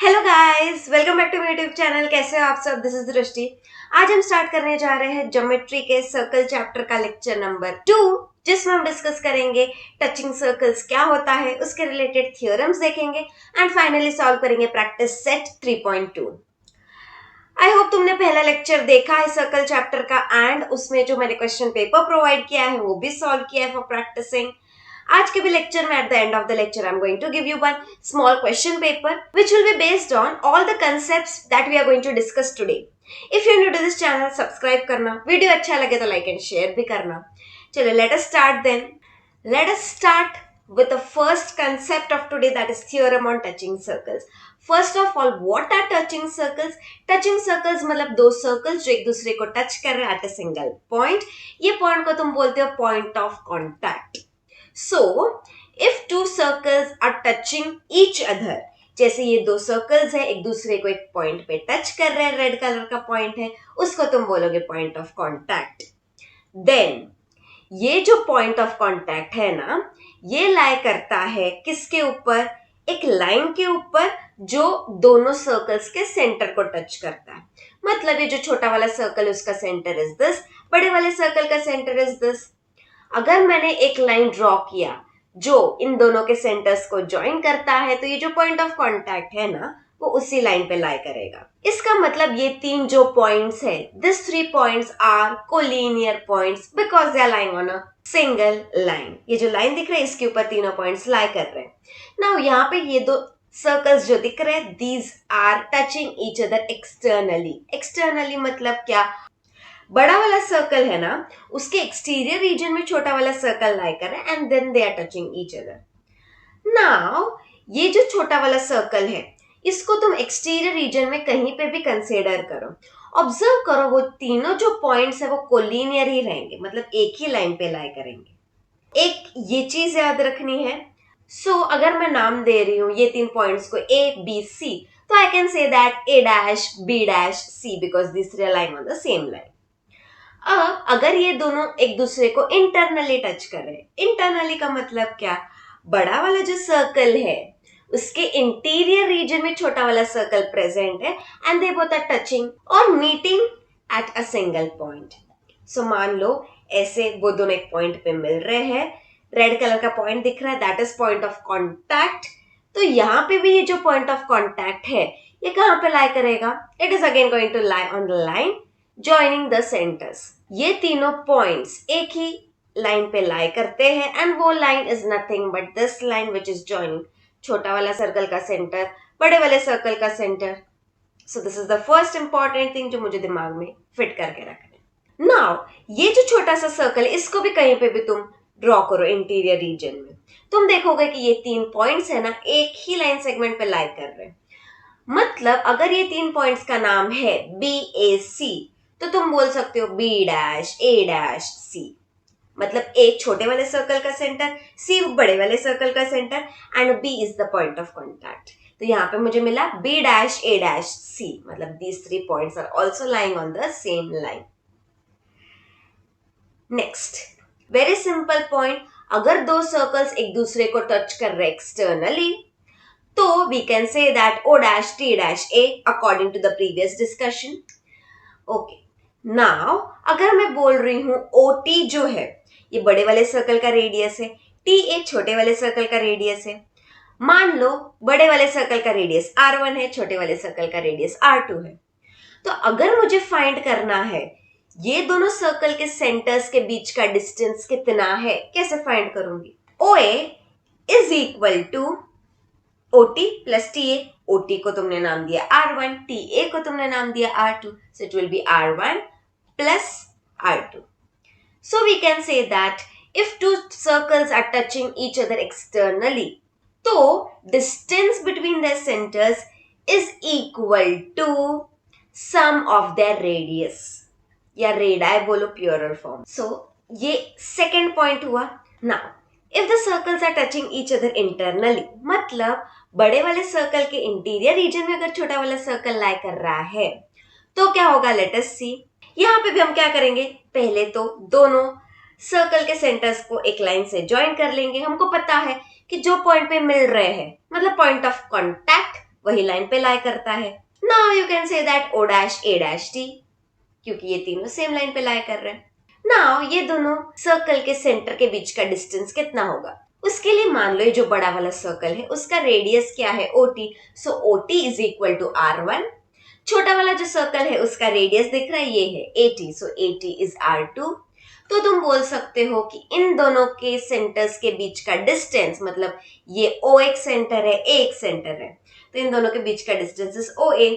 Hello guys, welcome back to my YouTube channel. कैसे हो आप सब? दिस इज दृष्टि। आज हम स्टार्ट करने जा रहे हैं ज्योमेट्री के सर्कल चैप्टर का लेक्चर नंबर 2, जिसमें हम डिस्कस करेंगे टचिंग सर्कल्स क्या होता है, उसके रिलेटेड थ्योरम्स देखेंगे एंड फाइनली सॉल्व करेंगे प्रैक्टिस सेट 3.2। आई होप तुमने पहला लेक्चर देखा है सर्कल चैप्टर का एंड उसमें जो मैंने क्वेश्चन पेपर प्रोवाइड किया है वो भी सॉल्व किया है फॉर प्रैक्टिसिंग। आज के भी लेक्चर में at the end of the lecture I am going to give you one small question paper which will be based on all the concepts that we are going to discuss today. If you're new to this channel, subscribe करना, video अच्छा लगे तो like and share भी करना। चलो let us start then. Let us start with the first concept of today, that is theorem on touching circles. First of all, what are touching circles? Touching circles मतलब दो circles जो एक दूसरे को touch कर रहे हैं at a single point. ये point को तुम बोलते हो point of contact. So, if two circles are touching each other, जैसे ये दो सर्कल्स है, एक दूसरे को एक पॉइंट पे टच कर रहे हैं, रेड कलर का पॉइंट है, उसको तुम बोलोगे पॉइंट ऑफ कांटेक्ट। देन ये जो पॉइंट ऑफ कांटेक्ट है ना, ये लाई करता है किसके ऊपर? एक लाइन के ऊपर जो दोनों सर्कल्स के सेंटर को टच करता है। मतलब ये जो छोटा वाला सर्कल उसका सेंटर इज दिस, बड़े वाले सर्कल का सेंटर इज दिस। अगर मैंने एक लाइन ड्रॉ किया जो इन दोनों के सेंटर्स को ज्वाइन करता है, तो ये जो पॉइंट ऑफ कांटेक्ट है ना, वो उसी लाइन पे लाई करेगा। इसका मतलब ये तीन जो पॉइंट्स है, this 3 points are collinear points because they are lying on a single line. ये जो लाइन दिख रहा है इसके ऊपर तीनों पॉइंट्स लाई कर रहे हैं। नाउ यहाँ पे ये दो सर्कल्स जो दिख रहे हैं, these are touching each other externally. Externally मतलब क्या? बड़ा वाला सर्कल है ना, उसके एक्सटीरियर रीजन में छोटा वाला सर्कल लाई कर रहा है and then they are touching each other. Now ये जो छोटा वाला सर्कल है, इसको तुम एक्सटीरियर रीजन में कहीं पे भी कंसीडर करो, ऑब्जर्व करो, वो तीनों जो पॉइंट्स है वो कोलिनियर ही रहेंगे, मतलब एक ही लाइन पे लाई करेंगे। एक ये चीज याद रखनी है। सो अगर मैं नाम दे रही हूं ये तीन पॉइंट्स को ए बी सी, तो I can say that A dash B dash C because this three are lying on the same line. अब अगर ये दोनों एक दूसरे को इंटरनली टच कर रहे हैं, इंटरनली का मतलब क्या? बड़ा वाला जो सर्कल है उसके इंटीरियर रीजन में छोटा वाला सर्कल प्रेजेंट है and they both are touching और meeting at a single point. So मान लो ऐसे वो दोनों एक पॉइंट पे मिल रहे हैं, रेड कलर का पॉइंट दिख रहा है, that is point of contact. तो यहाँ पे भी ये जो पॉइंट ऑफ कॉन्टैक्ट है ये कहाँ पे लाई करेगा? It is again going to lie on the line joining the centres. ये तीनों पॉइंट्स एक ही लाइन पे लाई करते हैं एंड वो line is nothing but this line which is joining छोटा वाला सर्कल का सेंटर बड़े वाले सर्कल का centre. So this is the first important thing जो मुझे दिमाग में फिट करके रखना। नाउ ये जो छोटा सा सर्कल है इसको भी कहीं पे भी तुम ड्रॉ करो इंटीरियर रीजन में, तुम देखोगे कि ये तीन पॉइंट्स है ना, एक ही लाइन सेगमेंट पे लाई कर रहे हैं। मतलब अगर ये तीन पॉइंट्स का नाम है बी ए सी, तो तुम बोल सकते हो B dash A dash C. मतलब एक छोटे वाले सर्कल का सेंटर, सी बड़े वाले सर्कल का centre and B is the point of contact. तो यहाँ पे मुझे मिला B dash A dash C, मतलब these 3 points are also lying on the same line. Next very simple point, अगर दो सर्कल्स एक दूसरे को टच कर रहे एक्सटर्नली, तो we can say that O dash T dash A according to the previous discussion. Okay. Now अगर मैं बोल रही हूं OT जो है ये बड़े वाले सर्कल का रेडियस है, TA छोटे वाले सर्कल का रेडियस है। मान लो बड़े वाले सर्कल का रेडियस R1 है, छोटे वाले सर्कल का रेडियस R2 है। तो अगर मुझे फाइंड करना है ये दोनों सर्कल के सेंटर्स के बीच का डिस्टेंस कितना है, कैसे फाइंड करूंगी? OA is equal to OT plus TA, OT को तुमने नाम दिया R1, TA को तुमने नाम दिया R2, so it will be R1 plus R2. So we can say that if two circles are touching each other externally, तो distance between their centers is equal to sum of their radius, या radii बोलो purer form. So ये second point हुआ. Now if the circles are touching each other internally, मतलब बड़े वाले circle के interior reason में अगर छोटा वाला सर्कल लाई कर रहा है तो क्या होगा? लेट अस सी। यहाँ पे भी हम क्या करेंगे? पहले तो दोनों सर्कल के सेंटर्स को एक लाइन से ज्वाइन कर लेंगे। हमको पता है कि जो पॉइंट पे मिल रहे हैं मतलब पॉइंट ऑफ कांटेक्ट वही लाइन पे लाई करता है। Now you can say that O dash A dash T, क्योंकि ये तीनों सेम लाइन पे लाई कर रहे हैं। नाउ ये दोनों सर्कल के सेंटर के बीच का डिस्टेंस कितना होगा? उसके लिए मान लो ये जो बड़ा वाला सर्कल है उसका रेडियस क्या है? OT, so OT is equal to R1। छोटा वाला जो सर्कल है उसका रेडियस दिख रहा है, ये है AT, so AT is R2। तो तुम बोल सकते हो कि इन दोनों के सेंटर्स के बीच का डिस्टेंस, मतलब ये O एक सेंटर है, A एक सेंटर है, तो इन दोनों के बीच का distance is OA।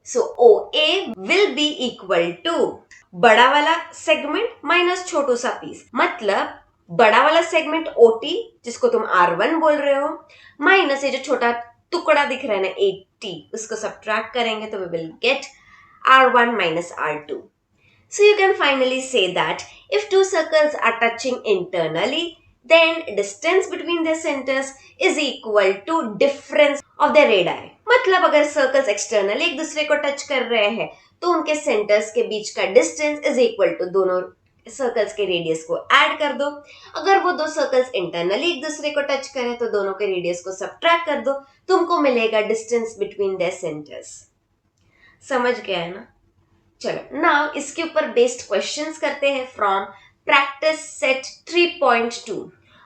So OA will be equal to बड़ा वाला सेगमेंट माइनस छोटू सा पीस, मतलब बड़ा वाला सेगमेंट OT जिसको तुम R1 बोल रहे हो, माइनस ये जो छोटा टुकड़ा दिख रहा है ना AT, उसको सब्ट्रैक्ट करेंगे तो we will get R1 minus R2. So you can finally say that if two circles are touching internally, then distance between their centers is equal to difference of their radii. मतलब अगर circles externally एक दूसरे को touch कर रहे हैं तो उनके सेंटर्स के बीच का डिस्टेंस इज इक्वल टू दोनों सर्कल्स के रेडियस को ऐड कर दो। अगर वो दो सर्कल्स इंटरनली एक दूसरे को टच करें तो दोनों के रेडियस को सब्ट्रैक्ट कर दो, तुमको मिलेगा डिस्टेंस बिटवीन देयर सेंटर्स। समझ गया है ना? चलो नाउ इसके ऊपर बेस्ड क्वेश्चंस करते हैं फ्रॉम प्रैक्टिस सेट 3.2।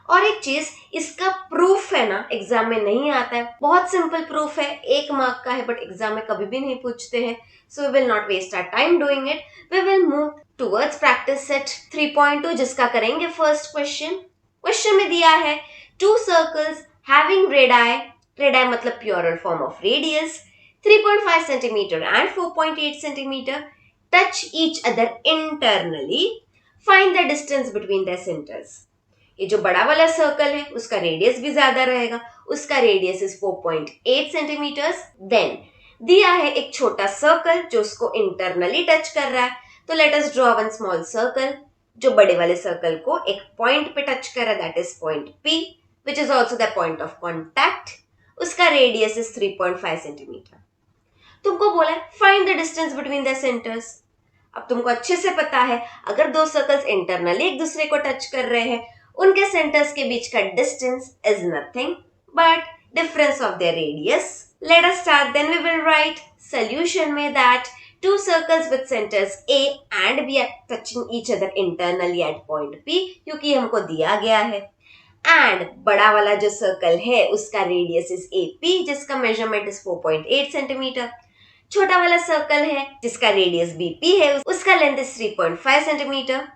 और एक चीज, इसका प्रूफ है ना एग्जाम में नहीं आता है, बहुत सिंपल प्रूफ है, 1 मार्क का है, बट एग्जाम में कभी भी नहीं पूछते हैं। So we will not waste our time doing it, we will move towards practice set 3.2 जिसका करेंगे फर्स्ट क्वेश्चन। क्वेश्चन में दिया है two circles having radii, radii मतलब plural form of radius 3.5 centimeter and 4.8 centimeter touch each other internally. Find the distance between their centers. ये जो बड़ा वाला सर्कल है उसका रेडियस भी ज्यादा रहेगा, उसका रेडियस इज 4.8 सेंटीमीटर्स। देन दिया है एक छोटा सर्कल जो उसको इंटरनली टच कर रहा है, तो let us draw one small circle जो बड़े वाले सर्कल को एक पॉइंट पे टच कर रहा है, that is point P, which is also the point of contact. उसका रेडियस इज 3.5 सेंटीमीटर। तुमको बोला है find the distance between the centres. अब तुमको अच्छे से पता है अगर दो सर्कल्स इंटरनली एक दूसरे को टच कर रहे हैं, उनके सेंटर्स के बीच का distance is nothing but difference of their radius. Let us start, then we will write solution में that two circles with centers A and B are touching each other internally at point P, क्योंकि हमको दिया गया है। And बड़ा वाला जो circle है उसका रेडियस इज AP जिसका मेजरमेंट इज 4.8 सेंटीमीटर। छोटा वाला सर्कल है जिसका रेडियस BP है, उसका लेंथ इज 3.5 सेंटीमीटर।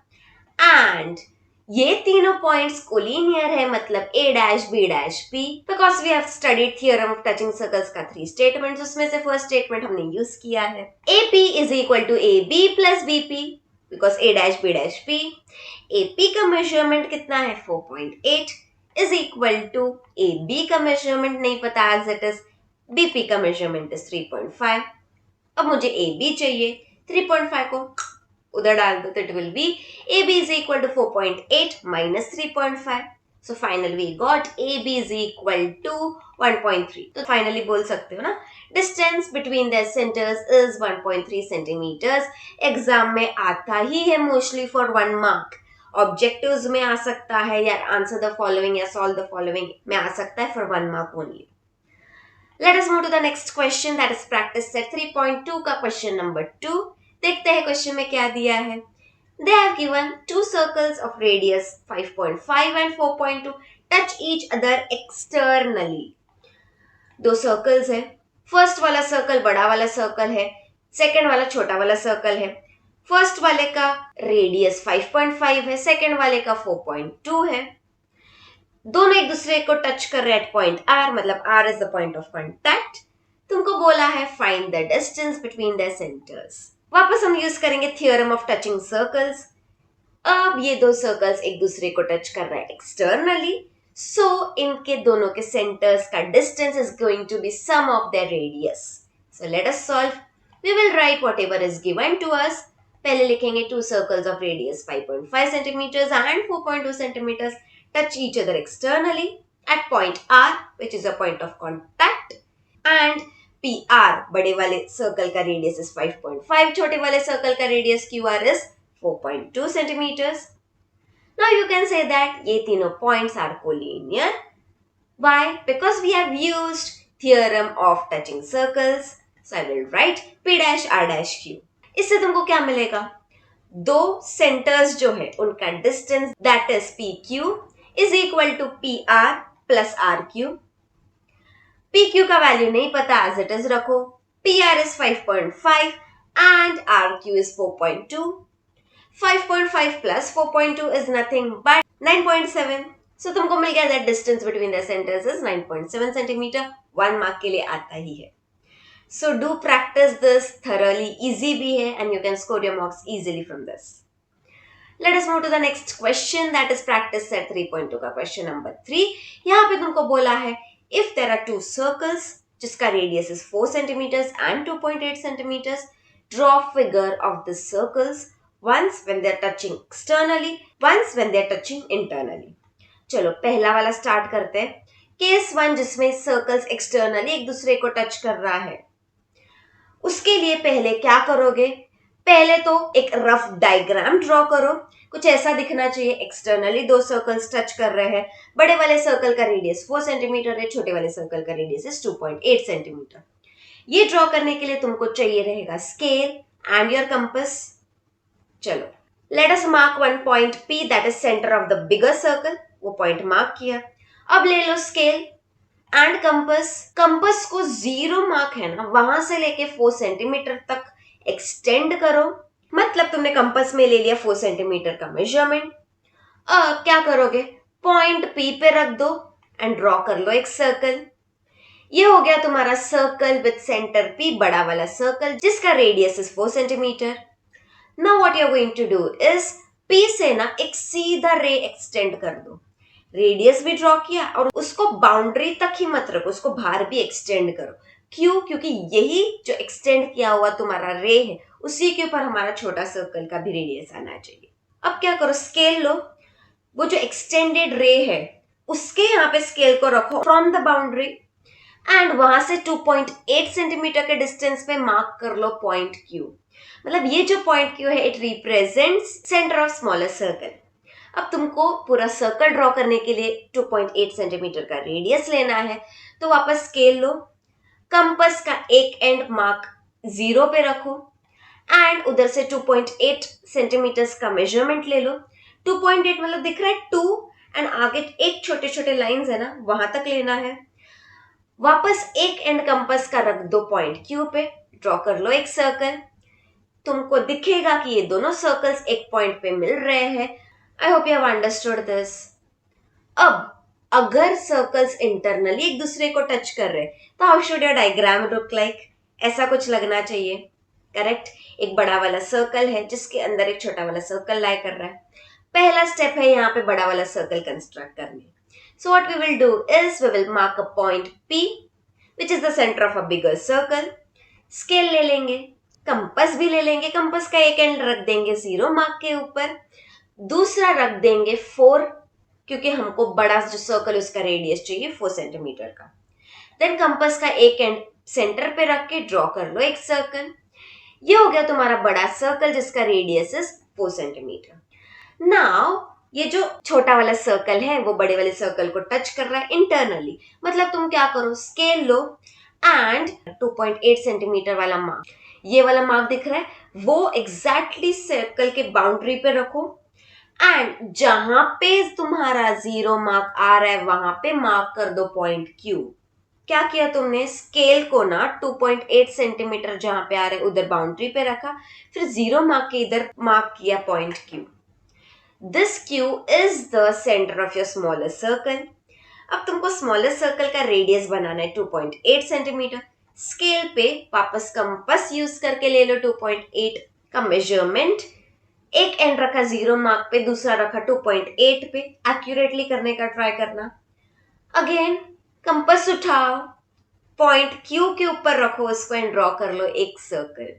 एंड ये तीनों पॉइंट्स कोलिनियर है, मतलब A dash B dash P, because we have studied theorem of touching circles का 3 स्टेटमेंट्स, उसमें से फर्स्ट स्टेटमेंट हमने यूज किया है। AP is equal to AB plus BP because A dash B dash P। AP का measurement कितना है 4.8 is equal to AB का मेजरमेंट नहीं पता एज इट इज, BP का मेजरमेंट इज 3.5। अब मुझे AB चाहिए, 3.5 को उधर डाल दो तो it will B AB is equal to 4.8 minus 3.5. So finally we got AB is equal to 1.3. तो finally बोल सकते हो ना distance between their centers is 1.3 centimeters. Exam में आता ही है मोस्टली फॉर 1 मार्क, ऑब्जेक्टिव्स में आ सकता है या आंसर द फॉलोइंग या सॉल्व द फॉलोइंग में आ सकता है for 1 mark only. Let us move to the next question, that is practice set 3.2 का question number 2। देखते हैं क्वेश्चन में क्या दिया है। They have given two circles of radius 5.5 and 4.2 touch each other externally. दो सर्कल्स है, फर्स्ट वाला सर्कल बड़ा वाला सर्कल है, सेकेंड वाला छोटा वाला सर्कल है। फर्स्ट वाले का रेडियस 5.5 है, सेकेंड वाले का 4.2 है। दोनों एक दूसरे को टच कर रहे हैं एट पॉइंट R, मतलब R is the point of contact. तुमको बोला है find the distance between their centres. वापस हम यूज करेंगे थ्योरम ऑफ टचिंग सर्कल्स। अब ये दो सर्कल्स एक दूसरे को टच कर रहे हैं एक्सटर्नली, सो इनके दोनों के सेंटर्स का distance is going to be sum of their radius. So let us solve. We will write whatever is given to us. पहले लिखेंगे two circles of radius 5.5 centimetres and 4.2 centimetres touch each other externally at point R, which is a point of contact, and PR बड़े वाले circle का radius is 5.5, छोटे वाले circle का radius QR is 4.2 centimetres. Now you can say that ये तीनों points are collinear. Why? Because we have used theorem of touching circles. So I will write P dash R dash Q. इससे तुमको क्या मिलेगा? दो centres जो है उनका distance that is PQ is equal to PR plus RQ. PQ का value नहीं पता, एज इट इज रखो. PR is 5.5 and RQ is 4.2. 5.5 plus 4.2 is nothing but 9.7. So तुमको मिल गया that distance between the centers is 9.7 centimeter. 1 mark के लिए आता ही है. So do practice this thoroughly. Easy भी है and you can score your marks easily from this. Let us move to the next question, that is practice set 3.2 का question number 3. यहाँ पे तुमको बोला है if there are two circles जिसका radius is 4 centimeters and 2.8 centimeters, draw figure of the circles once when they are touching externally, once when they are touching internally. चलो पहला वाला स्टार्ट करते हैं. केस 1 जिसमें सर्कल्स एक्सटर्नली एक दूसरे को टच कर रहा है, उसके लिए पहले क्या करोगे? पहले तो एक रफ डायग्राम ड्रॉ करो. कुछ ऐसा दिखना चाहिए. एक्सटर्नली दो सर्कल्स टच कर रहे हैं. बड़े वाले सर्कल का रेडियस 4 सेंटीमीटर है, छोटे वाले सर्कल का रेडियस इज 2.8 सेंटीमीटर. ये ड्रॉ करने के लिए तुमको चाहिए रहेगा स्केल एंड योर कंपास. चलो let us mark one point P that is centre of the bigger circle. वो पॉइंट मार्क किया. अब ले लो स्केल एंड कंपास. कंपास को 0 मार्क है ना, वहां से लेके 4 सेंटीमीटर तक एक्सटेंड करो. मतलब तुमने कंपास में ले लिया 4 सेंटीमीटर का मेजरमेंट. अब क्या करोगे? पॉइंट P पे रख दो एंड ड्रॉ कर लो एक सर्कल. ये हो गया तुम्हारा सर्कल विद सेंटर P, बड़ा वाला सर्कल जिसका radius is 4 centimetre. Now what you are going to do is P से ना एक सीधा रे एक्सटेंड कर दो. रेडियस भी ड्रॉ किया और उसको बाउंड्री तक ही मत रखो, उसको बाहर भी एक्सटेंड करो. क्यों? क्योंकि यही जो एक्सटेंड किया हुआ तुम्हारा रे है, उसी के ऊपर हमारा छोटा सर्कल का भी रेडियस आना चाहिए. अब क्या करो? स्केल लो. वो जो एक्सटेंडेड रे है उसके यहाँ पे स्केल को रखो फ्रॉम द बाउंड्री एंड वहां से 2.8 सेंटीमीटर के डिस्टेंस पे मार्क कर लो पॉइंट Q. मतलब ये जो पॉइंट Q है it represents centre of smaller circle. अब तुमको पूरा सर्कल ड्रॉ करने के लिए 2.8 सेंटीमीटर का रेडियस लेना है. तो वापस स्केल लो. कंपास का एक एंड मार्क 0 पे रखो एंड उधर से 2.8 सेंटीमीटर का मेजरमेंट ले लो. 2.8 मतलब दिख रहा है 2 एंड आगे एक छोटे छोटे लाइंस है ना, वहां तक लेना है. वापस एक एंड कंपास का रख दो पॉइंट Q पे. ड्रॉ कर लो एक सर्कल. तुमको दिखेगा कि ये दोनों सर्कल्स एक पॉइंट पे मिल रहे हैं. आई hope you have understood this. अब अगर सर्कल्स इंटरनली एक दूसरे को टच कर रहे हैं तो how should your diagram look like? ऐसा कुछ लगना चाहिए. करेक्ट. एक बड़ा वाला सर्कल है जिसके अंदर एक छोटा वाला सर्कल लाई कर रहा है. पहला स्टेप है यहाँ पे बड़ा वाला सर्कल कंस्ट्रक्ट करने. So what we will do is we will mark a point P which is the center of a bigger circle. Scale ले लेंगे, कंपास भी ले लेंगे. कंपास का एक एंड रख देंगे 0 मार्क के ऊपर, दूसरा रख देंगे 4 क्योंकि हमको बड़ा जो सर्कल उसका रेडियस चाहिए 4 सेंटीमीटर का. देन कंपास का एक एंड सेंटर पे रख के ड्रॉ कर लो एक सर्कल. ये हो गया तुम्हारा बड़ा सर्कल जिसका रेडियस इज 4 सेंटीमीटर. नाउ ये जो छोटा वाला सर्कल है वो बड़े वाले सर्कल को टच कर रहा है इंटरनली. मतलब तुम क्या करो? स्केल लो एंड 2.8 सेंटीमीटर वाला मार्क, ये वाला मार्क दिख रहा है, वो एग्जैक्टली सर्कल के बाउंड्री पे रखो एंड जहां पे तुम्हारा 0 मार्क आ रहा है वहां पे मार्क कर दो पॉइंट Q. क्या किया तुमने? स्केल को ना 2.8 सेंटीमीटर जहां पे आ रहा है उधर बाउंड्री पे रखा, फिर 0 मार्क के इधर मार्क किया point Q. This Q is the center of your smaller circle. अब तुमको स्मॉलर सर्कल का रेडियस बनाना है 2.8 सेंटीमीटर. स्केल पे वापस कंपास यूज करके ले लो 2.8 का मेजरमेंट. एक एंड रखा 0 मार्क पे, दूसरा रखा 2.8 पे. एक्यूरेटली करने का ट्राई करना. अगेन कंपास उठाओ, पॉइंट Q के ऊपर रखो उसको एंड ड्रॉ कर लो एक सर्कल.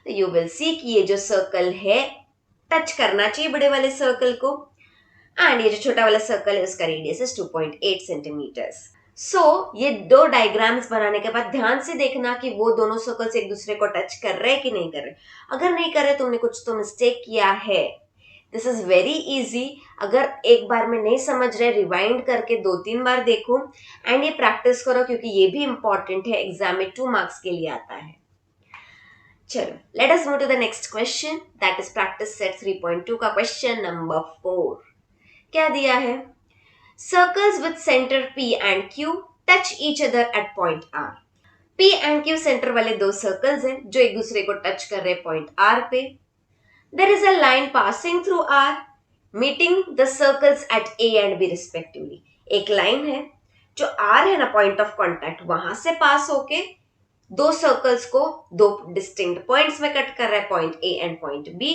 तो यू विल सी कि ये जो सर्कल है टच करना चाहिए बड़े वाले सर्कल को एंड ये जो छोटा वाला सर्कल है उसका रेडियस इज 2.8 सेंटीमीटर. सो ये दो डायग्राम्स बनाने के बाद ध्यान से देखना कि वो दोनों सर्कल्स एक दूसरे को टच कर रहे हैं कि नहीं कर रहे. अगर नहीं कर रहे, तुमने कुछ तो मिस्टेक किया है. This is very easy. अगर एक बार में नहीं समझ रहे, रिवाइंड करके 2-3 बार देखो एंड ये प्रैक्टिस करो, क्योंकि ये भी इंपॉर्टेंट है, एग्जाम में 2 मार्क्स के लिए आता है। चलो, let us move to the next question, that is practice set 3.2 का क्वेश्चन नंबर 4। क्या दिया है? Circles with centre P and Q touch each other at point R। P and Q centre वाले दो सर्कल्स हैं जो एक दूसरे को टच कर रहे हैं पॉइंट R पे। There is a line passing through R, meeting the circles at A and B respectively. एक लाइन है जो R है ना पॉइंट ऑफ कांटेक्ट, वहां से पास होके दो सर्कल्स को दो डिस्टिंक्ट पॉइंट्स में कट कर रहा है, point A and point B।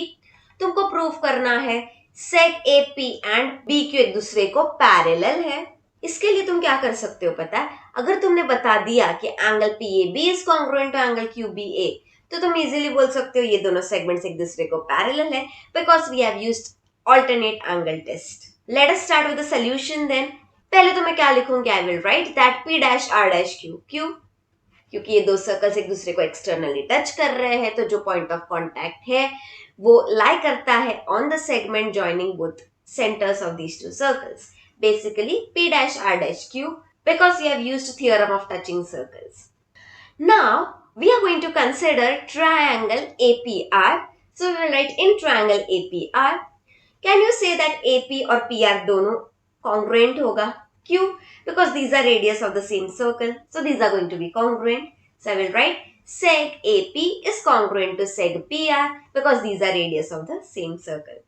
तुमको प्रूव करना है सेग AP एंड BQ एक दूसरे को पैरेलल है। इसके लिए तुम क्या कर सकते हो पता है? अगर तुमने बता दिया कि angle PAB is congruent to angle QBA, तो तुम इजीली बोल सकते हो ये दोनों सेगमेंट्स एक दूसरे को पैरेलल है, because we have used alternate angle test. Let us start with the solution then. पहले तो मैं क्या लिखूंगी? I will write that P dash R dash Q, क्योंकि ये दो सर्कल्स एक दूसरे को एक्सटर्नली टच कर रहे हैं, तो जो पॉइंट ऑफ कांटेक्ट है वो लाई करता है on the segment joining both centres of these two circles, basically P dash R dash Q, because we have used theorem of touching circles. Now we are going to consider triangle APR. So we will write in triangle APR. Can you say that AP और PR दोनों congruent होगा? क्यों? Because these are radius of the same circle. So these are going to be congruent. So I will write seg AP is congruent to seg PR because these are radius of the same circle.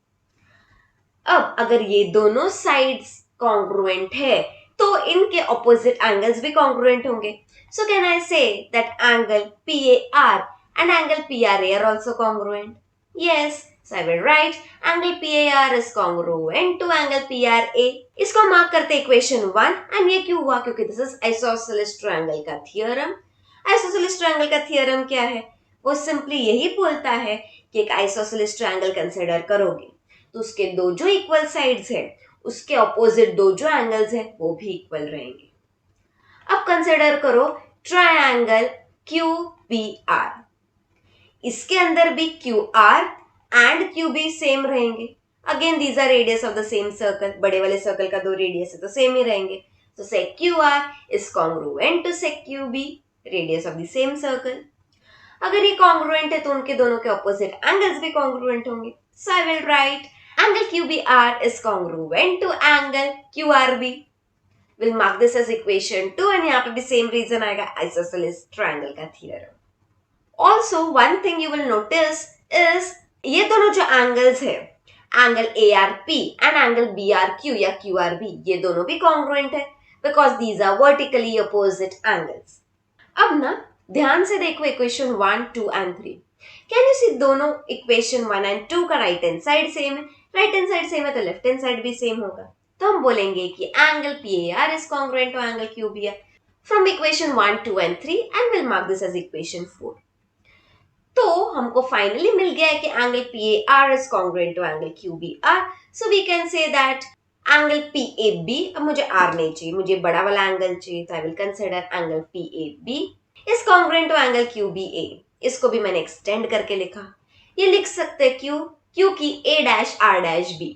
अब अगर ये दोनों sides congruent है तो इनके opposite angles भी congruent होंगे। So can I से that angle PAR and angle PRA are also congruent? Yes, so I will write angle PAR is congruent to angle PRA. इसको मार्क करते इक्वेशन 1 एंड ये क्यों हुआ? क्योंकि दिस इज आइसोसेलेस ट्रायंगल का theorem. Isosceles triangle का theorem क्या है? वो सिंपली यही बोलता है कि एक आइसोसेलेस ट्रायंगल कंसिडर करोगे तो उसके दो जो इक्वल साइड्स हैं उसके ऑपोजिट दो जो एंगल्स हैं वो भी इक्वल रहेंगे। अब कंसिडर करो ट्रायंगल QBR, इसके अंदर भी QR एंड QB सेम रहेंगे। Again these are radius of the same circle, बड़े वाले सर्कल का दो रेडियस है तो सेम ही रहेंगे। तो seg QR is congruent to seg QB, radius of the same circle. अगर ये कॉन्ग्रुएंट है तो उनके दोनों के ऑपोजिट एंगल्स भी कॉन्ग्रुएंट होंगे। So I will write angle QBR is congruent to angle QRB. We'll mark this as equation 2 and यहाँ पे भी same reason आएगा, isosceles triangle का theorem. Also one thing you will notice is ये दोनों जो angles है, angle ARP and angle BRQ या QRB, ये दोनों भी congruent है because these are vertically opposite angles. अब ना ध्यान से देखो equation 1, 2 and 3. Can you see दोनों equation 1 and 2 का right hand side same है, राइट हैंड साइड सेम है तो लेफ्ट हैंड साइड भी सेम होगा। तो हम बोलेंगे कि angle PAR is congruent to angle QBR from equation 1, 2 and 3 and will mark this as equation 4। तो हमको फाइनली मिल गया है कि angle PAR is congruent to angle QBR, so we can say that angle PAB, अब मुझे R नहीं चाहिए, मुझे बड़ा वाला एंगल चाहिए, तो I will consider angle PAB is congruent to angle QBA। इसको भी मैंने एक्सटेंड करके लिखा। ये लिख सकते क्यों? क्योंकि A dash R dash B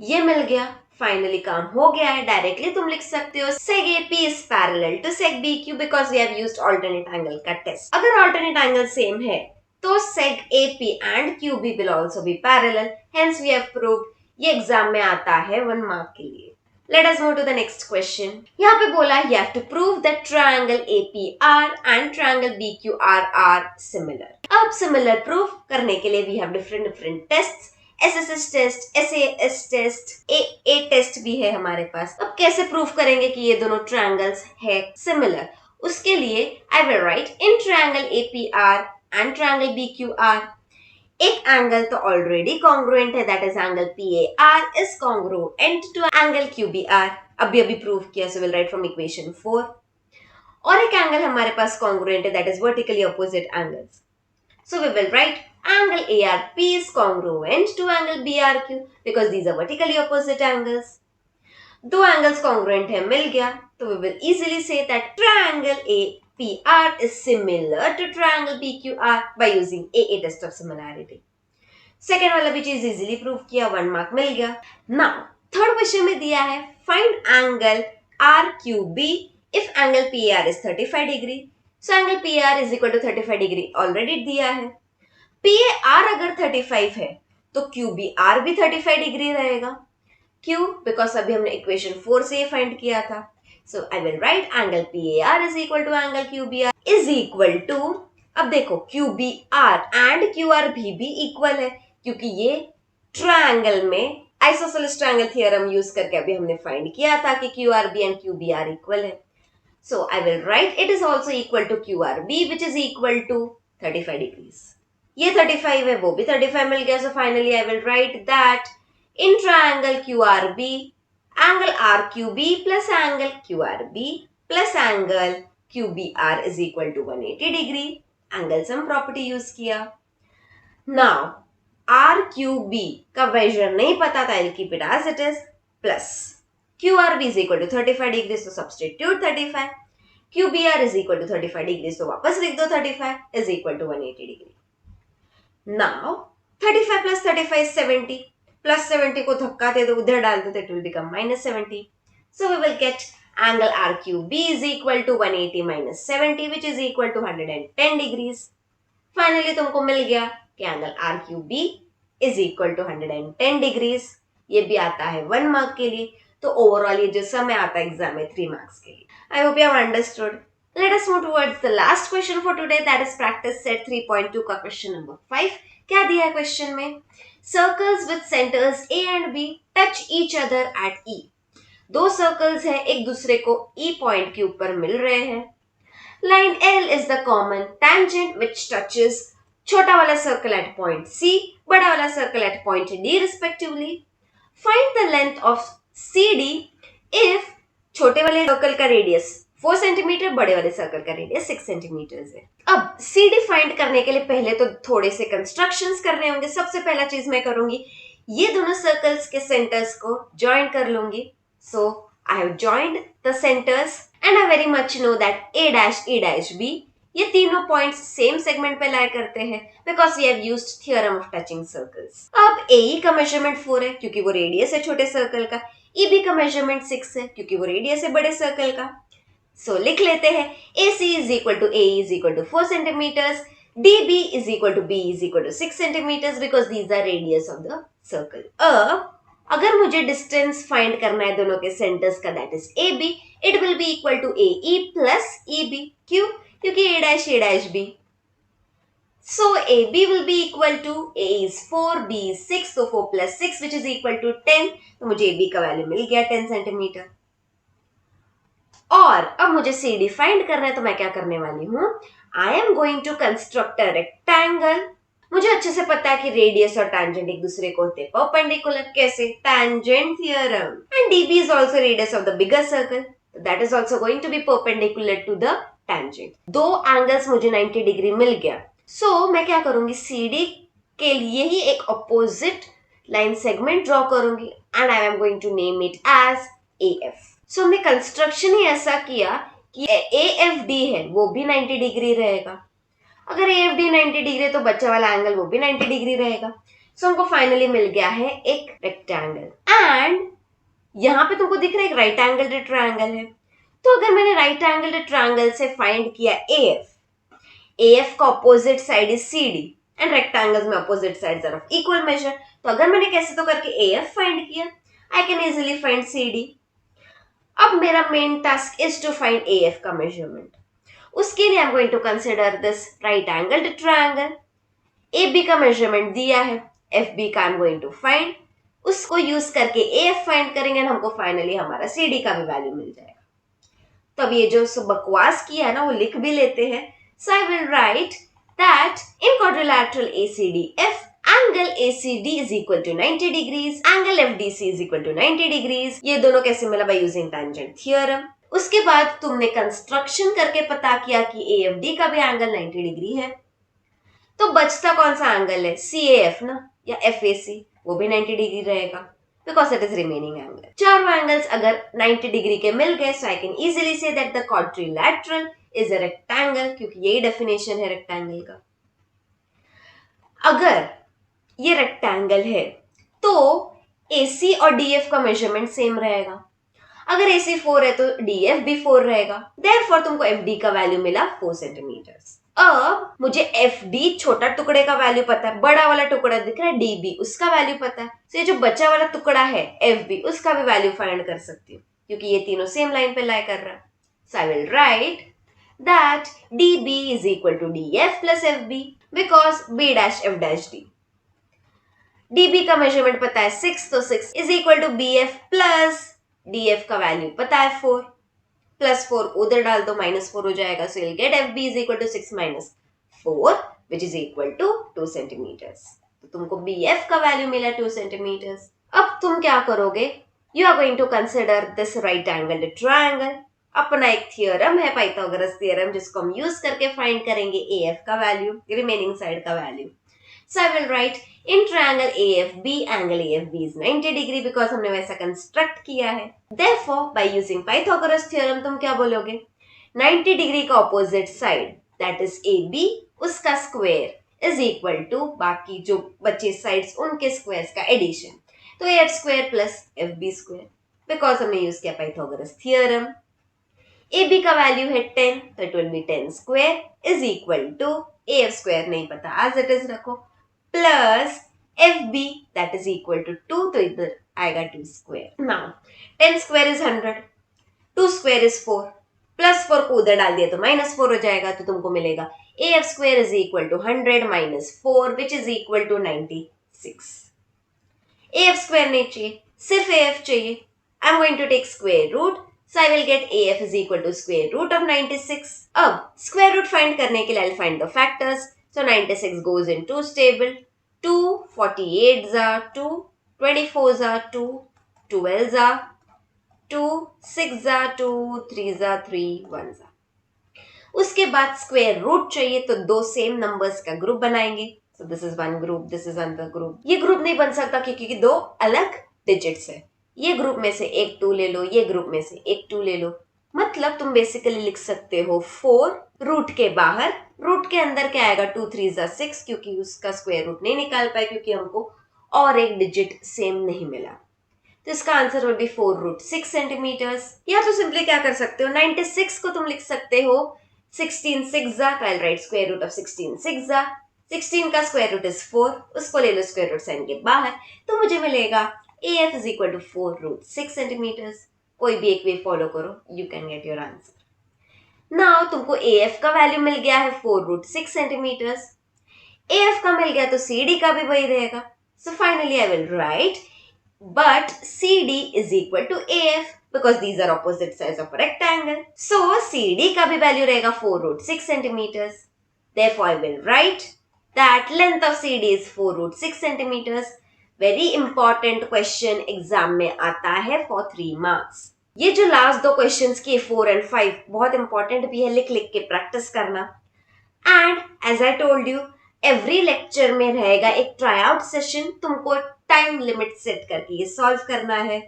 ये मिल गया, फाइनली काम हो गया है। डायरेक्टली तुम लिख सकते हो seg AP is parallel to seg BQ because we have used alternate angle का टेस्ट। अगर alternate angle सेम है तो seg AP and QB will also be parallel, hence we have proved। ये एग्जाम में आता है 1 मार्क के लिए। Let us move to the next question. यहाँ पे बोला you have to prove that triangle APR and triangle BQR are similar. अब similar proof करने के लिए we have different tests. SSS test, SAS test, AA test भी है हमारे पास। अब कैसे प्रूफ करेंगे कि ये दोनों triangles है similar? उसके लिए I will write in triangle APR and triangle BQR एक एंगल तो ऑलरेडी कॉन्ग्रुएंट है, that is angle PAR is congruent to angle QBR, अभी प्रूव किया, so will write from equation 4। और एक एंगल हमारे पास कॉन्ग्रुएंट है, that is vertically opposite angles, so we will write angle ARP is congruent to angle BRQ because these are vertically opposite angles. दो angles congruent है, मिल गया, तो we will easily say that triangle APR is similar to triangle BQR by using AA test of similarity. Second वाला भी चीज easily prove किया, 1 mark मिल गया। नाउ थर्ड क्वेश्चन में दिया है find angle R Q B if angle P R is 35 degree. So angle P R is equal to 35 degree already दिया है। पी ए आर अगर 35 है तो क्यू बी आर भी 35 डिग्री रहेगा। क्यों? बिकॉज अभी हमने इक्वेशन 4 से ये फाइंड किया था। So I will write angle P A R is equal to angle Q B R is equal to, अब देखो Q B R and Q R भी इक्वल है क्योंकि ये ट्रायंगल में आइसोसेलेस ट्रायंगल थ्योरम यूज करके अभी हमने फाइंड किया था कि Q R B and Q B R equal है। So I will write it is also equal to Q R B which is equal to 35 degrees. ये 35 है, वो भी 35 मिल गया। So finally I will write that in triangle Q R B angle R Q B plus angle Q R B plus angle Q B R is equal to 180 degree. Angle sum property use किया। Now are Q B का major नहीं पता था, I'll keep it as it is, plus QRB is equal to 35 degrees, so substitute 35. QBR is equal to 35 degrees, so वापस लिख दो 35 is equal to 180 degree. Now 35 plus 35 is 70. Plus 70 को धक्का दे दो, उधर डाल दो, it will become minus 70. So we will get angle RQB is equal to 180 minus 70, which is equal to 110 degrees. Finally तुमको मिल गया कि angle RQB is equal to 110 degrees. ये भी आता है 1 मार्क के लिए, तो ओवरऑल ये जो समय आता है एग्जाम में 3 मार्क्स के लिए। I hope you have understood. Let us move towards the last question for today, that is practice set 3.2 का question number 5. क्या दिया है क्वेश्चन में? Circles with centers A and B touch each other at E. दो circles हैं, एक दूसरे को E पॉइंट के ऊपर मिल रहे हैं। Line L is the common tangent which touches छोटा वाला सर्कल एट पॉइंट C, बड़ा वाला circle eight point D respectively. Find the length of CD if छोटे वाले सर्कल का रेडियस 4 सेंटीमीटर, बड़े वाले सर्कल का रेडियस 6 सेंटीमीटर है। अब CD फाइंड करने के लिए पहले तो थोड़े से कंस्ट्रक्शंस करने होंगे। सबसे पहला चीज मैं करूंगी, ये दोनों सर्कल्स के सेंटर्स को ज्वाइन कर लूंगी। So I have joined the centers and I very much know that A dash E dash B ये तीनों पॉइंट्स सेम सेगमेंट पे लाई करते हैं because we have used theorem of touching circles. अब AE का मेजरमेंट 4 है क्योंकि वो रेडियस है छोटे सर्कल का। EB का मेजरमेंट 6 है क्योंकि वो रेडियस है बड़े सर्कल का। सो लिख लेते हैं AC is equal to AE is equal to 4 centimetres, DB is equal to B is equal to 6 centimetres because these are radius of the circle. अगर मुझे डिस्टेंस फाइंड करना है दोनों के सेंटर्स का, that is AB, it will be equal to AE plus EB। क्यों? क्योंकि A dash B. So AB will be equal to A is 4, B is 6, so 4 plus 6 which is equal to 10. तो मुझे AB का value मिल गया 10 centimetre. और अब मुझे CD find करना है, तो मैं क्या करने वाली हूँ, I am going to construct a rectangle. मुझे अच्छे से पता है कि रेडियस और टैंजेंट एक दूसरे को होते हैं परपेंडिकुलर। कैसे? Tangent theorem. And DB is also radius of the bigger circle. That is also going to be perpendicular to the tangent. दो एंगल्स मुझे 90 डिग्री मिल गया। मैं क्या करूंगी, CD के लिए ही एक अपोजिट लाइन सेगमेंट ड्रॉ करूंगी and I am going to name it as AF। हमने कंस्ट्रक्शन ही ऐसा किया कि AFD है वो भी 90 डिग्री रहेगा। अगर AFD 90 डिग्री है तो बच्चा वाला एंगल वो भी 90 डिग्री रहेगा। हमको फाइनली मिल गया है एक रेक्टेंगल एंड यहाँ पे तुमको दिख रहा है एक राइट एंगल ट्रायंगल है। तो अगर मैंने राइट एंगल ट्रायंगल से फाइंड किया AF का opposite side is CD and rectangles में opposite sides are of equal measure. तो अगर मैंने कैसे तो करके AF फाइंड किया, I can easily find CD। अब मेरा main task is to find AF का मेजरमेंट। उसके लिए I am going to consider this right angle triangle. AB का मेजरमेंट दिया है, FB का I am going to find, उसको यूज करके AF फाइंड करेंगे, हमको फाइनली हमारा CD का भी वैल्यू मिल जाएगा। तो अब ये जो बकवास किया है ना वो लिख भी लेते हैं। So I will write that in quadrilateral ACDF angle ACD is equal to 90 degrees, angle FDC is equal to 90 degrees. ये दोनों कैसे मिला? By using tangent theorem. उसके बाद तुमने कंस्ट्रक्शन करके पता किया कि AFD का भी एंगल 90 डिग्री है। तो बचता कौन सा एंगल है? CAF ना, या FAC, वो भी 90 डिग्री रहेगा because it is remaining angle. चारों एंगल्स अगर 90 डिग्री के मिल गए, so I can easily say that the quadrilateral is a rectangle, क्योंकि यही डेफिनेशन है रेक्टेंगल का। अगर ये रेक्टेंगल है, तो AC और DF का मेजरमेंट सेम रहेगा। अगर AC 4 है तो DF भी 4 रहेगा। देयरफॉर तुमको FD का वैल्यू मिला 4 सेंटीमीटर। अब मुझे FD छोटा टुकड़े का वैल्यू पता है, बड़ा वाला टुकड़ा दिख रहा है DB, उसका वैल्यू पता है। तो ये जो बचा वाला टुकड़ा है FB, उसका भी वैल्यू फाइंड कर सकती हूँ क्योंकि ये तीनों सेम लाइन पे लाई कर रहा है। So I will write that DB is equal to DF plus FB because B dash F dash D. DB का मेजरमेंट पता है 6, तो 6 is equal to BF plus DF का वैल्यू पता है 4, प्लस 4 उधर डाल दो -4 हो जाएगा, so you'll get FB is equal to 6 minus 4 which is equal to 2 centimeters. तो तुमको BF का वैल्यू मिला 2 centimeters. अब तुम क्या करोगे? You are going to consider this right angle triangle. अपना एक थियरम है पाइथागोरस थियरम जिसको हम यूज करके फाइंड करेंगे AF का वैल्यू, रिमेनिंग साइड का value. So I will write in triangle AFB, angle AFB is 90 degree because हमने वैसा कंस्ट्रक्ट किया है. Therefore, by using Pythagoras theorem तुम क्या बोलोगे? 90 डिग्री का opposite side that is AB, उसका स्क्वायर is equal to बाकी जो बचे साइड्स उनके स्क्वायर्स का एडिशन. तो AF square plus FB square because हमने यूज किया पाइथागोरस थियरम. AB का वैल्यू है 10, तो it will be 10 square is equal to AF square नहीं पता एज इट इज रखो plus FB that is equal to 2, तो इधर आएगा 2 square. Now 10 square is 100, 2 square is 4, plus 4 को उधर डाल दिया तो -4 हो जाएगा, तो तुमको मिलेगा AF square is equal to 100 minus 4 which is equal to 96. AF square नहीं चाहिए, सिर्फ AF चाहिए. I am going to take square root, so I will get AF is equal to square root of 96. अब square root find करने के लिए I'll find the factors. So 96 goes in 2's table. 2, 48s are 2, 24s are 2, 12s are 2, 6s are 2, 3s are 3, 1s are. उसके बाद square root चाहिए तो दो same numbers का ग्रुप बनाएंगे. So this is one group, this is another group. ये group नहीं बन सकता क्योंकि दो अलग डिजिट्स है. ये ग्रुप में से एक 2 ले लो, ये ग्रुप में से एक 2 ले लो. मतलब तुम बेसिकली लिख सकते हो 4 रूट के बाहर, रूट के अंदर क्या आएगा 2 3 6 क्योंकि उसका स्क्वायर रूट नहीं निकाल पाए क्योंकि हमको और एक डिजिट सेम नहीं मिला. तो इसका answer will be 4 root 6 centimetres. या तो सिंपली क्या कर सकते हो 96 को तुम लिख सकते हो 16 6 आई राइट स्क्वायर रूट ऑफ 16 6 16 का स्क्वायर रूट इज 4, उसको ले लो स्क्वायर रूट साइन के बाहर, तो मुझे मिलेगा AF is equal to 4 root 6 centimeters. कोई भी एक वे फॉलो करो, you can get your answer. Now तुमको AF का वैल्यू मिल गया है 4 root 6 centimeters. AF का मिल गया तो CD का भी वही रहेगा. So finally I will write, but CD is equal to AF because these are opposite sides of a rectangle. So CD का भी वैल्यू रहेगा 4 root 6 centimeters. Therefore I will write that length of CD is 4 root 6 centimeters. Very important question exam में आता है for 3 marks. ये जो last दो questions किए 4 and 5 बहुत इंपॉर्टेंट भी है, लिख लिख के प्रैक्टिस करना. And as I told you every lecture में रहेगा एक ट्राई आउट सेशन, तुमको टाइम लिमिट सेट करके ये सॉल्व करना है.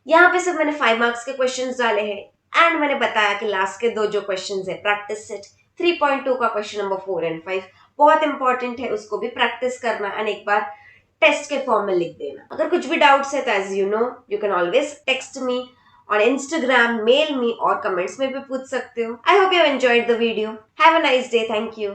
यहाँ पे सिर्फ मैंने 5 मार्क्स के क्वेश्चंस डाले हैं एंड मैंने बताया कि लास्ट के दो जो क्वेश्चंस है प्रैक्टिस सेट 3.2 का क्वेश्चन नंबर 4 and 5 बहुत इंपॉर्टेंट है, उसको भी प्रैक्टिस करना एंड एक बार टेस्ट के फॉर्म में लिख देना. अगर कुछ भी डाउट्स है तो as you know you can always text me on Instagram, mail me और कमेंट्स में भी पूछ सकते हो. I hope you have enjoyed the video. Have a nice day. Thank you.